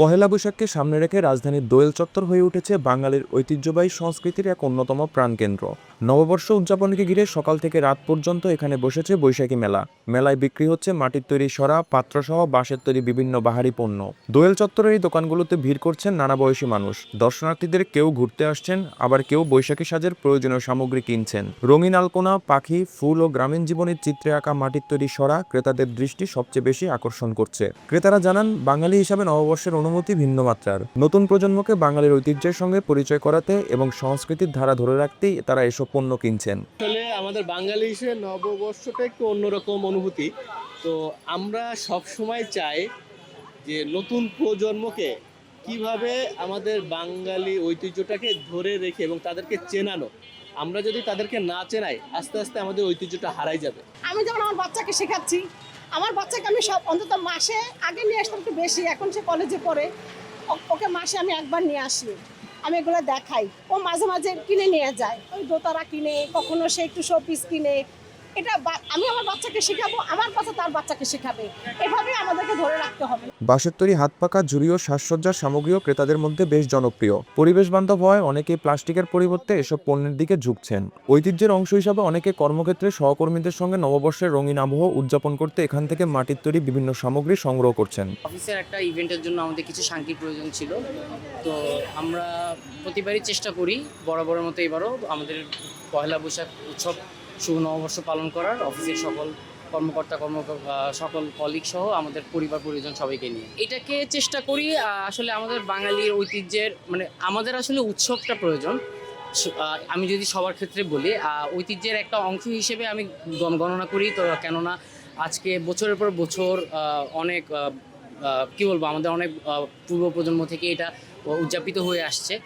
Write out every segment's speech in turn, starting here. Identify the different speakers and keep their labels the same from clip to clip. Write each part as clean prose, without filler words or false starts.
Speaker 1: পহেলা বৈশাখকে সামনে রেখে রাজধানীর দোয়েল চত্বর হয়ে উঠেছে বাঙালির ঐতিহ্যবাহী সংস্কৃতির এক অন্যতম প্রাণকেন্দ্র। নববর্ষ উদযাপনকে ঘিরে সকাল থেকে রাত পর্যন্ত এখানে বসেছে বৈশাখী মেলা। মেলায় বিক্রি হচ্ছে মাটির তৈরি সরা, পাত্রসহ বাঁশের তৈরি বিভিন্ন বাহারি পণ্য। দোয়েল চত্বরের এই দোকানগুলোতে ভিড় করছেন নানা বয়সী মানুষ। দর্শনার্থীদের কেউ ঘুরতে আসছেন, আবার কেউ বৈশাখী সাজের প্রয়োজনীয় সামগ্রী কিনছেন। রঙিন আলপনা, পাখি, ফুল ও গ্রামীণ জীবনের চিত্রে আঁকা মাটির তৈরি সরা ক্রেতাদের দৃষ্টি সবচেয়ে বেশি আকর্ষণ করছে। ক্রেতারা জানান, বাঙালি হিসাবে নববর্ষের অনুভূতি ভিন্ন মাত্রার। নতুন প্রজন্মকে বাঙালির ঐতিহ্যের সঙ্গে পরিচয় করাতে এবং সংস্কৃতির ধারা ধরে রাখতেই তারা এসব পণ্য কিনছেন।
Speaker 2: আসলে আমাদের বাঙালি হিসেবে নববর্ষটা একটু অন্যরকম অনুভূতি। তো আমরা সব সময় চাই যে নতুন প্রজন্মকে কিভাবে আমাদের বাঙালি ঐতিহ্যটাকে ধরে রেখে এবং তাদেরকে চেনানো। আমরা যদি তাদেরকে না চেনাই, আস্তে আস্তে আমাদের ঐতিহ্যটা হারাই যাবে।
Speaker 3: আমি যেমন আমার বাচ্চাকে শেখাচ্ছি, আমার বাচ্চাকে আমি সব অন্তত মাসে আগে নিয়ে আসতাম একটু বেশি, এখন সে কলেজে পড়ে, ওকে মাসে আমি একবার নিয়ে আসি, আমি এগুলো দেখাই, ও মাঝে মাঝে কিনে নিয়ে যায়, ওই দোতারা কিনে, কখনো সে একটু শোপিস কিনে। এটা আমি আমার বাচ্চাকে শেখাবো, আমার বাচ্চা তার বাচ্চাকে শেখাবে, এভাবে আমাদেরকে ধরে রাখতে হবে।
Speaker 1: বাঁশের তৈরি হাত পাকা ঝুড়ি ও সাজসজ্জার সামগ্রীও ক্রেতাদের মধ্যে বেশ জনপ্রিয়। পরিবেশ বান্ধব হয় অনেকেই প্লাস্টিকের পরিবর্তে এসব পণ্যের দিকে ঝুঁকছেন। ঐতিহ্যের অংশ হিসাবে অনেকে কর্মক্ষেত্রে সহকর্মীদের সঙ্গে নববর্ষের রঙিন আবহ উদযাপন করতে এখান থেকে মাটির তৈরি বিভিন্ন সামগ্রী সংগ্রহ করছেন।
Speaker 4: অফিসের একটা ইভেন্টের জন্য আমাদের কিছু সাংখ্যিক প্রয়োজন ছিল, তো আমরা প্রতিবারই চেষ্টা করি বরাবরের মতো এবারও আমাদের পয়লা বৈশাখ উৎসব শুভ নববর্ষ পালন করার, অফিসের সকল কর্মকর্তা সকল কলিগ সহ আমাদের পরিবার পরিজন সবাইকে নিয়ে এটাকে চেষ্টা করি। আসলে আমাদের বাঙালির ঐতিহ্যের আমাদের আসলে উৎসবটা প্রয়োজন। আমি যদি সবার ক্ষেত্রে বলি, ঐতিহ্যের একটা অংশ হিসেবে আমি গণনা করি। তো কেননা আজকে বছরের পর বছর অনেক কি বলবো, আমাদের অনেক পূর্ব প্রজন্ম থেকে এটা উদযাপিত হয়ে আসছে।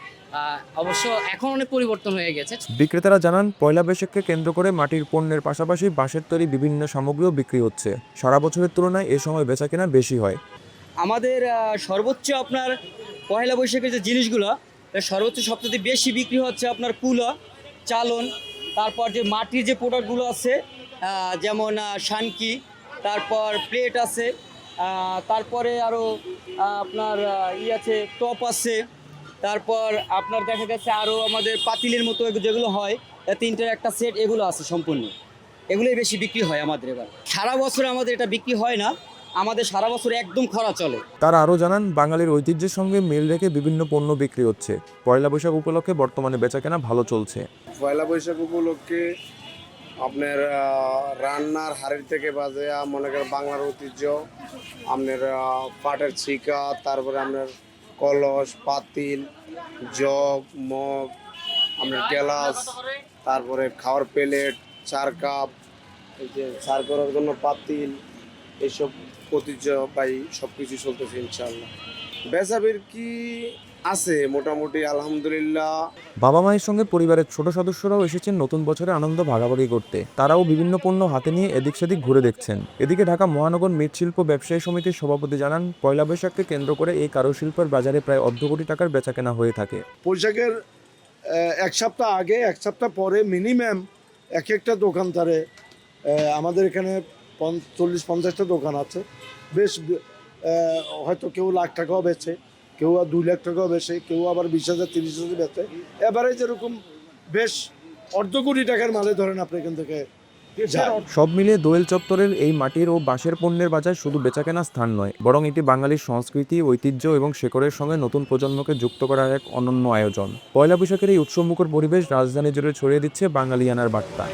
Speaker 4: অবশ্য এখন অনেক পরিবর্তন হয়ে গেছে।
Speaker 1: বিক্রেতারা জানান, পয়লা বৈশাখকে কেন্দ্র করে মাটির পণ্যের পাশাপাশি বাঁশের তৈরি বিভিন্ন সামগ্রীও বিক্রি হচ্ছে। সারা বছরের তুলনায় এ সময় বেচাকেনা বেশি হয়।
Speaker 5: আমাদের সর্বোচ্চ আপনার পয়লা বৈশাখের যে জিনিসগুলো সর্বোচ্চ সবচেয়ে বেশি বিক্রি হচ্ছে আপনার কুলো, চালন, তারপর যে মাটির যে প্রোডাক্টগুলো আছে যেমন শানকি, তারপর প্লেট আছে, তারপরে আরও আপনার আছে টপ আছে, তারপর আপনার দেখা গেছে আরও আমাদের পাতিলের মতো যেগুলো হয় তিনটের একটা সেট, এগুলো আছে সম্পূর্ণ। এগুলোই বেশি বিক্রি হয় আমাদের। এবার সারা বছর আমাদের এটা বিক্রি হয় না, আমাদের সারা বছর একদম খরা চলে।
Speaker 1: তারা আরও জানান, বাঙালির ঐতিহ্যের সঙ্গে মিল রেখে বিভিন্ন পণ্য বিক্রি হচ্ছে। পয়লা বৈশাখ উপলক্ষে বর্তমানে বেচাকেনা ভালো চলছে।
Speaker 6: পয়লা বৈশাখ উপলক্ষে আপনার রান্নার হাড়ির থেকে বাজে মনে করেন বাংলার ঐতিহ্য, আপনার পাটের ছিকা, তারপরে আপনার কলস, পাতিল, জগ, মগ, আপনার গ্লাস, তারপরে খাওয়ার প্লেট, চার কাপ, এই যে চার করার জন্য পাতিল, এইসব ঐতিহ্যবাহী সব কিছু চলতেছে ইনশাআল্লাহ। বেচাবের কি আছে মোটামুটি আলহামদুলিল্লাহ।
Speaker 1: বাবা মায়ের সঙ্গে পরিবারের ছোট সদস্যরাও এসেছেন নতুন বছরের আনন্দ ভাগাভাগি করতে। তারাও বিভিন্ন পণ্য হাতে নিয়ে এদিক সেদিক ঘুরে দেখছেন। এদিকে ঢাকা মহানগর মৃৎশিল্প ব্যবসায়ী সমিতির সভাপতি জানান, পয়লা বৈশাখকে কেন্দ্র করে এই কারুশিল্পের বাজারে প্রায় অর্ধ কোটি টাকার বেচাকেনা হয়ে থাকে।
Speaker 7: বৈশাখের এক সপ্তাহ আগে, এক সপ্তাহ পরে মিনিমাম এক একটা দোকানদারে আমাদের এখানে 40-50টা দোকান আছে। বেশ হয়তো কেউ লাখ টাকাও বেচে, কেউ 2 লাখ টাকাও বেচে, কেউ আবার 20,000 30,000 বেচে। এবারে যেরকম বেশ অর্ধ কোটি টাকার মালে ধরেন আপনি এখান থেকে।
Speaker 1: সব মিলিয়ে দোয়েল চত্বরের এই মাটির ও বাঁশের পণ্যের বাজার শুধু বেচাকেনা স্থান নয়, বরং এটি বাঙালির সংস্কৃতি, ঐতিহ্য এবং শেকড়ের সঙ্গে নতুন প্রজন্মকে যুক্ত করার এক অনন্য আয়োজন। পয়লা বৈশাখের এই উৎসবমুখর পরিবেশ রাজধানী জুড়ে ছড়িয়ে দিচ্ছে বাঙালিয়ানার বার্তা।